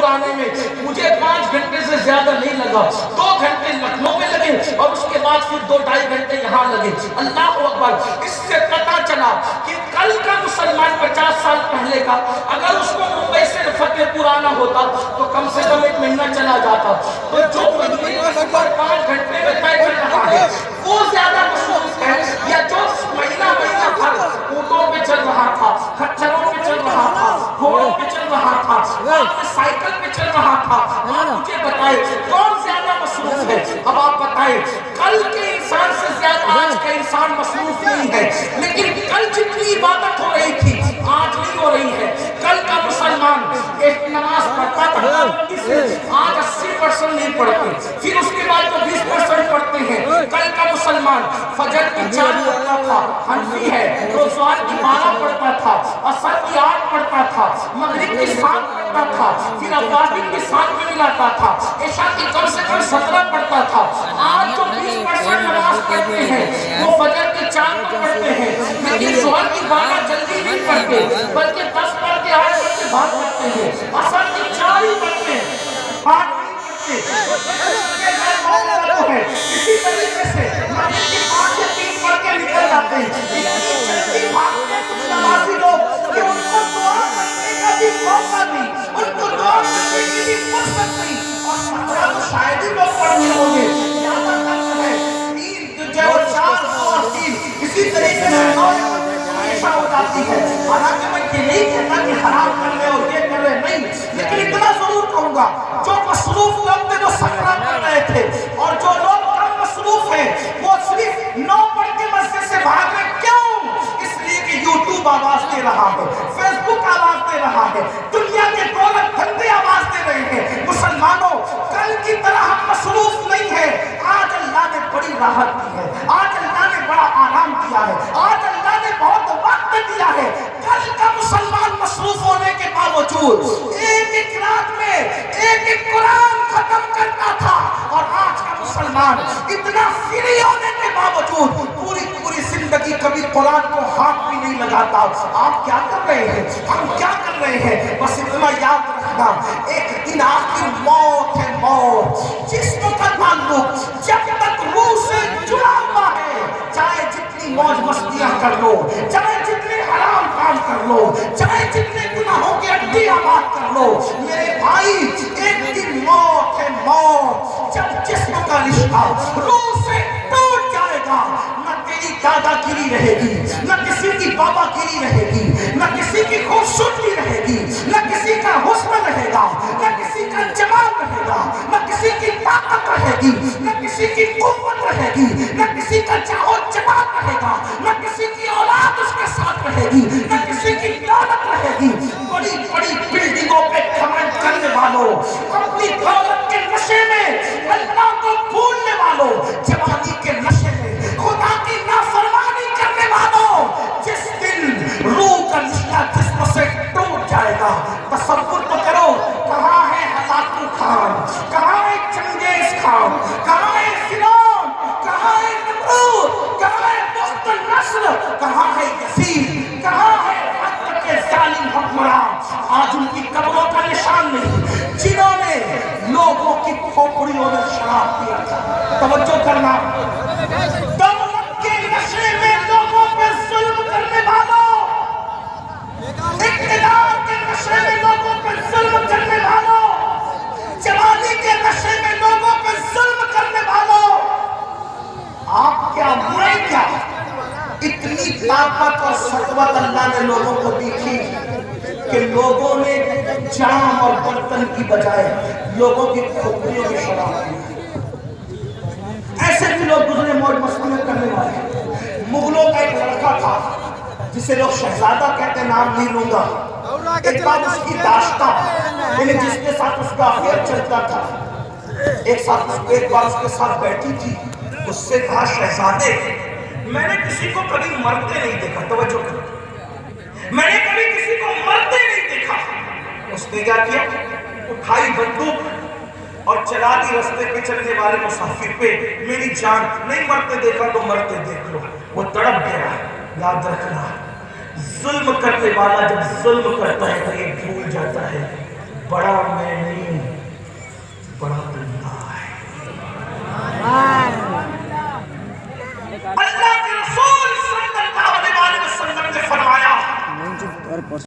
آنے میں مجھے 5 گھنٹے سے زیادہ نہیں لگا، 2 گھنٹے لکھنؤ میں لگے اور اس کے بعد پھر 2-2.5 گھنٹے یہاں لگے۔ اللہ اکبر! اس سے پتہ چلا کہ کل کا مسلمان 50 سال پہلے کا اگر اس کو ممبئی سے فتح پور آنا ہوتا تو کم سے کم 1 مہینہ چلا جاتا۔ تو جو مہینے کا سفر 5 گھنٹے میں طے کر رہا ہے وہ زیادہ مصروف ہے یا جو مہینہ بھر اونٹوں پہ چل رہا تھا، کھچروں پہ چل رہا تھا، گھوڑوں پہ چل رہا تھا، سائیکل پہ چل رہا تھا؟ آپ مجھے بتائیں کون زیادہ مصروف ہے؟ اب آپ بتائیں کل کے انسان سے زیادہ آج کا انسان مصروف نہیں ہے، لیکن کل جتنی عبادت ہو رہی تھی آج نہیں ہو رہی ہے۔ کل کا مسلمان ایک نماز پڑھتا تھا، آج 80% نہیں پڑھتے، پھر اس کے بعد جو 20% پڑھتے ہیں۔ کل کا مسلمان فجر کی 4 پڑھتا تھا، حنفی ہے، روزوان کی 12 پڑھتا تھا، عصر کی 8 پڑھتا تھا، مغرب کی 7 پڑھتا تھا، پھر اوابین کی 7 میں ملاتا تھا، عشاء کی کم سے کم 17 پڑھتا تھا۔ آج جو 20% نماز پڑھتے ہیں وہ فجر کی 4 کو پڑھتے ہیں، لیکن ظہر کی 12 جلدی نہیں پڑھتے بلکہ 10 پڑھ کے 8 پڑھ کے بھاگ پڑھتے ہیں، عصر کی 4 ہی پڑھتے ہیں، 8 نہیں پڑھتے۔ اسی طریقے سے مغرب کی 5 یا 3 پڑھ کے نکل جاتے ہیں۔ اتنی جلدی بھاگتے ہیں کچھ نمازی لوگ کہ ان کو دعا کرنے کا بھی موقع نہیں، ان کو دعا کرنے کی بھی فرصت نہیں، اور سہرا تو شاید ہی لوگ پڑھتے ہوں گے، زیادہ تر جو ہے 3 جو ہے 4 اور 3 اسی طریقے سے 9 عشاء ہو جاتی ہے۔ حالانکہ میں یہ نہیں کہتا کہ حرام کر رہے اور یہ کر رہے نہیں، لیکن اتنا ضرور کہوں گا جو مصروف لوگ تھے وہ سکرا کر رہے تھے، اور جو لوگ کم مصروف ہیں وہ صرف 9 پڑھ کے مسجد سے بھاگ رہے۔ کیوں؟ اس لیے کہ یوٹیوب آواز دے رہا ہے، فیس بک آواز دے رہا ہے، دنیا کے دولت دھندے آواز دے رہے ہیں۔ مسلمانوں کل کی طرح ہم مصروف نہیں ہیں، آج اللہ نے بڑی راحت دی ہے، آج اللہ نے بڑا آرام دیا ہے، آج اللہ نے بہت وقت دیا ہے۔ کل کا مسلمان مصروف ہونے کے باوجود ایک رات میں ایک قرآن ختم کرتا تھا، اور آج کا مسلمان اتنا فری ہونے کے باوجود پوری زندگی کبھی قرآن کو ہاتھ بھی نہیں لگاتا۔ آپ کیا کر رہے ہیں؟ ہم کیا کر رہے ہیں؟ بس اتنا یاد رکھنا ایک دن آخر موت ہے، موت۔ جسم کا تعلق جب تک روح سے جڑا ہوا ہے، چاہے جتنی موج مستیاں کر لو، چاہے جتنے حرام کام کر لو، چاہے جتنے گناہوں کی اڈی آباد کر لو، میرے بھائی ایک دن موت ہے، موت۔ جب جسم کا رشتہ روح سے ٹوٹ جائے گا، نہ تیری دادا گیری رہے گی، نہ کسی کی بابا گیری رہے گی، نہ کسی کی خوبصورتی رہے گی، نہ کسی کا حسن رہے گا، نہ کسی کا جمال رہے گا، نہ کسی کی طاقت رہے گی، نہ کسی کی قوت رہے گی، نہ کسی کا چاہو جمال رہے گا، نہ کسی کی اولاد اس کے ساتھ رہے گی، نہ کسی کی دولت رہے گی۔ بڑی بڑی بلڈنگوں پہ کمنٹ کرنے والوں، اپنی دولت کے نشے میں اللہ کو بھولنے والوں، جوانی کے نشے میں خدا کی نافرمانی کرنے والوں، جس دن روح کا رشتہ جسم سے ٹوٹ جائے گا، تصور تو کرو کہاں ہے ہلاکو خان، کہاں ہے چنگیز خان، کہاں ہے فرعون، کہاں ہے نمرود، کہاں ہے بخت النصر، کہاں ہے یزید، کہاں ہے وقت کے ظالم حکمران؟ آج ان کی قبروں کا نشان نہیں، جنہوں نے لوگوں کی کھوپڑیوں میں شراب پیا تھا۔ توجہ کرنا، دولت کے نشے میں لوگوں پہ ظلم کرنے والوں، اقتدار کے نشے میں لوگوں پہ ظلم کرنے والوں، جوانی کے نشے میں لوگوں پہ ظلم کرنے والوں، آپ کیا میں کیا اتنی طاقت اور سطوت اللہ نے لوگوں کو دی تھی کہ لوگوں نے جام اور برتن کی بجائے لوگوں کی کھوپڑیوں میں شراب پی۔ ایسے بھی لوگ گزرے موج مستی کرنے والے۔ مغلوں کا ایک لڑکا تھا جسے لوگ شہزادہ کہتے، نام نہیں لوں گا۔ ایک بار اس کی داشتہ یعنی جس کے ساتھ اس کا افیئر چلتا تھا، ایک بار اس کے ساتھ بیٹھی تھی، اس سے کہا شہزادے میں نے کسی کو کبھی مرتے نہیں دیکھا، توجہ کرو، میں نے کبھی کسی کو مرتے نہیں دیکھا۔ اس نے کیا کیا؟ اٹھائی بندوق اور چلا دی رستے پہ چلنے والے مسافر پہ، میری جان نہیں مرتے دیکھا تو مرتے دیکھ لو۔ وہ تڑپ گیا۔ یاد رکھنا ظلم کرنے والا جب ظلم کرتا ہے تو یہ بھول جاتا ہے بڑا میں